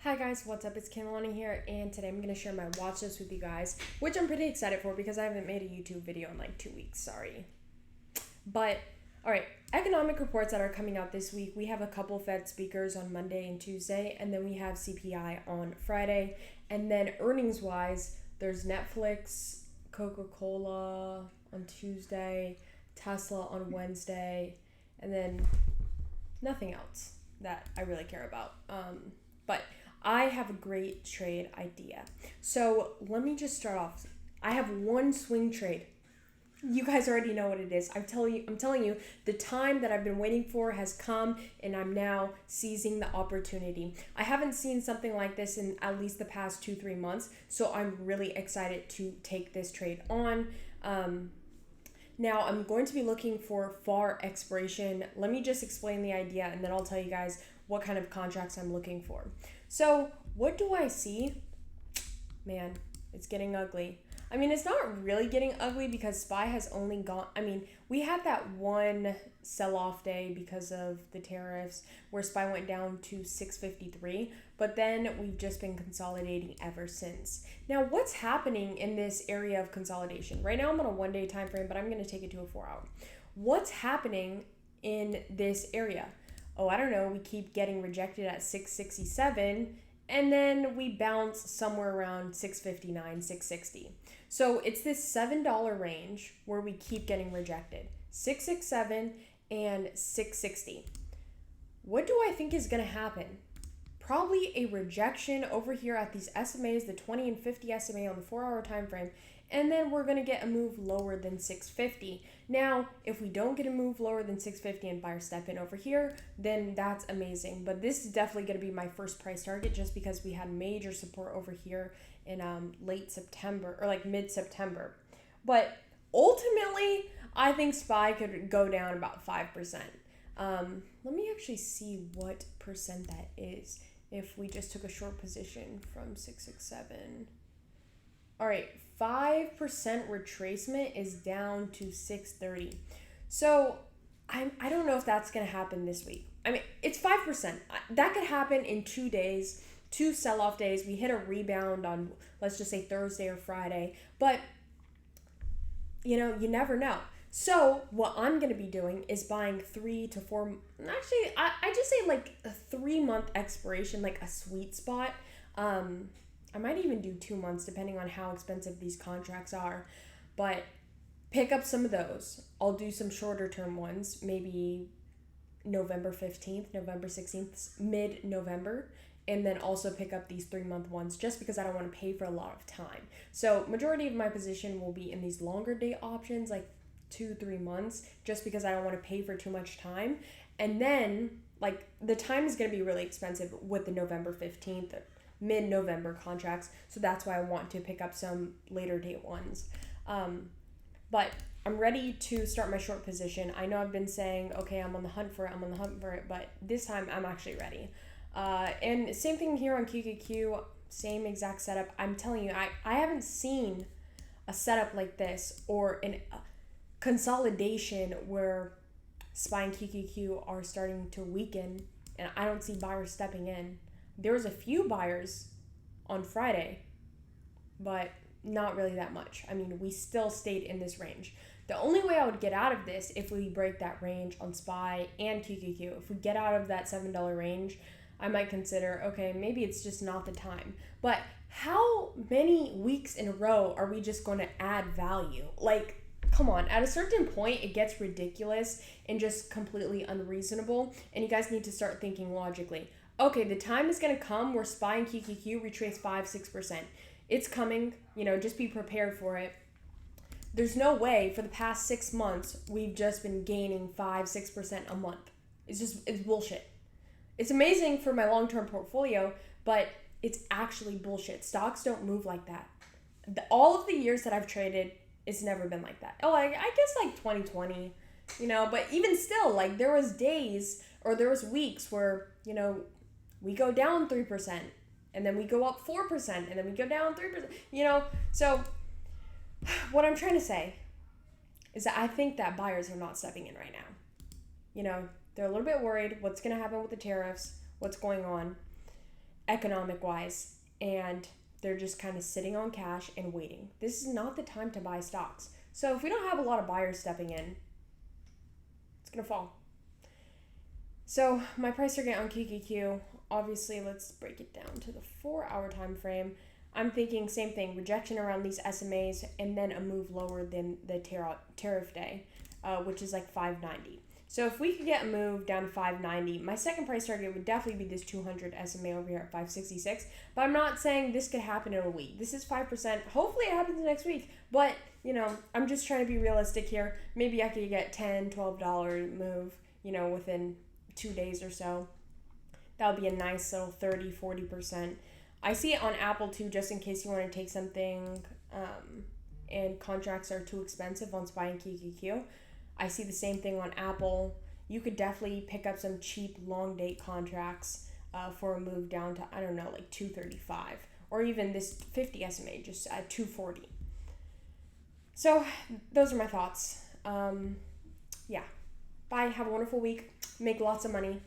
Hi guys, what's up? It's Kaylani here, and today I'm going to share my watch list with you guys, which I'm pretty excited for because I haven't made a YouTube video in like 2 weeks, sorry. But, alright, economic reports that are coming out this week. We have a couple Fed speakers on Monday and Tuesday, and then we have CPI on Friday. And then earnings-wise, there's Netflix, Coca-Cola on Tuesday, Tesla on Wednesday, and then nothing else that I really care about. But I have a great trade idea. So let me just start off. I have one swing trade. You guys already know what it is. I'm telling you, the time that I've been waiting for has come, and I'm now seizing the opportunity. I haven't seen something like this in at least the past 2-3 months, so I'm really excited to take this trade on. Now, I'm going to be looking for FAR expiration. Let me just explain the idea, and then I'll tell you guys what kind of contracts I'm looking for. So, what do I see? Man, it's getting ugly. I mean, it's not really getting ugly because SPY has only gone... I mean, we had that one sell-off day because of the tariffs where SPY went down to 653, but then we've just been consolidating ever since. Now, what's happening in this area of consolidation? Right now, I'm on a one-day time frame, but I'm going to take it to a 4-hour. What's happening in this area? Oh, I don't know, we keep getting rejected at 667, and then we bounce somewhere around 659, 660. So it's this $7 range where we keep getting rejected. 667 and 660. What do I think is going to happen? Probably a rejection over here at these SMAs, the 20 and 50 SMA on the 4-hour time frame, and then we're going to get a move lower than 650. Now, if we don't get a move lower than 650 and buyers step in over here, then that's amazing. But this is definitely going to be my first price target just because we had major support over here in late September or like mid-September. But ultimately, I think SPY could go down about 5%. Let me actually see what percent that is if we just took a short position from 667. All right, 5% retracement is down to 630. So I don't know if that's going to happen this week. I mean, it's 5%. That could happen in 2 days, 2 sell-off days. We hit a rebound on, let's just say, Thursday or Friday. But, you know, you never know. So what I'm going to be doing is buying 3 to 4, actually, I just say like a 3-month expiration, like a sweet spot. I might even do 2 months depending on how expensive these contracts are, but pick up some of those. I'll do some shorter term ones, maybe November 15th, November 16th, mid-November, and then also pick up these 3-month ones just because I don't want to pay for a lot of time. So majority of my position will be in these longer date options, like 2-3 months, just because I don't want to pay for too much time. And then like the time is going to be really expensive with the November 15th mid-November contracts, so that's why I want to pick up some later date ones. But I'm ready to start my short position. I know I've been saying, okay, I'm on the hunt for it, but this time I'm actually ready. And same thing here on QQQ, same exact setup. I'm telling you, I haven't seen a setup like this or a consolidation where SPY and QQQ are starting to weaken, and I don't see buyers stepping in. There was a few buyers on Friday, but not really that much. I mean, we still stayed in this range. The only way I would get out of this if we break that range on SPY and QQQ, if we get out of that $7 range, I might consider, okay, maybe it's just not the time. But how many weeks in a row are we just going to add value? Like, come on, at a certain point, it gets ridiculous and just completely unreasonable, and you guys need to start thinking logically. Okay, the time is going to come where SPY and QQQ retrace 5-6%. It's coming, you know, just be prepared for it. There's no way for the past 6 months we've just been gaining 5-6% a month. It's bullshit. It's amazing for my long-term portfolio, but it's actually bullshit. Stocks don't move like that. All of the years that I've traded, it's never been like that. Oh, I guess like 2020, you know, but even still, like there was days or there was weeks where, you know, we go down 3%, and then we go up 4%, and then we go down 3%, you know? So what I'm trying to say is that I think that buyers are not stepping in right now. You know, they're a little bit worried what's going to happen with the tariffs, what's going on. economic wise, and they're just kind of sitting on cash and waiting. This is not the time to buy stocks. So if we don't have a lot of buyers stepping in, it's going to fall. So my price target on QQQ, obviously let's break it down to the 4-hour time frame. I'm thinking same thing, rejection around these SMAs and then a move lower than the tariff day, which is like 590. So if we could get a move down to 590, my second price target would definitely be this 200 SMA over here at 566. But I'm not saying this could happen in a week. This is 5%. Hopefully it happens next week. But, I'm just trying to be realistic here. Maybe I could get $10, $12 move, within 2 days or so. That would be a nice little 30, 40%. I see it on Apple too, just in case you want to take something and contracts are too expensive on SPY and QQQ. I see the same thing on Apple. You could definitely pick up some cheap long date contracts for a move down to, I don't know, like 235, or even this 50 SMA just at 240. So those are my thoughts. Yeah. Bye. Have a wonderful week. Make lots of money.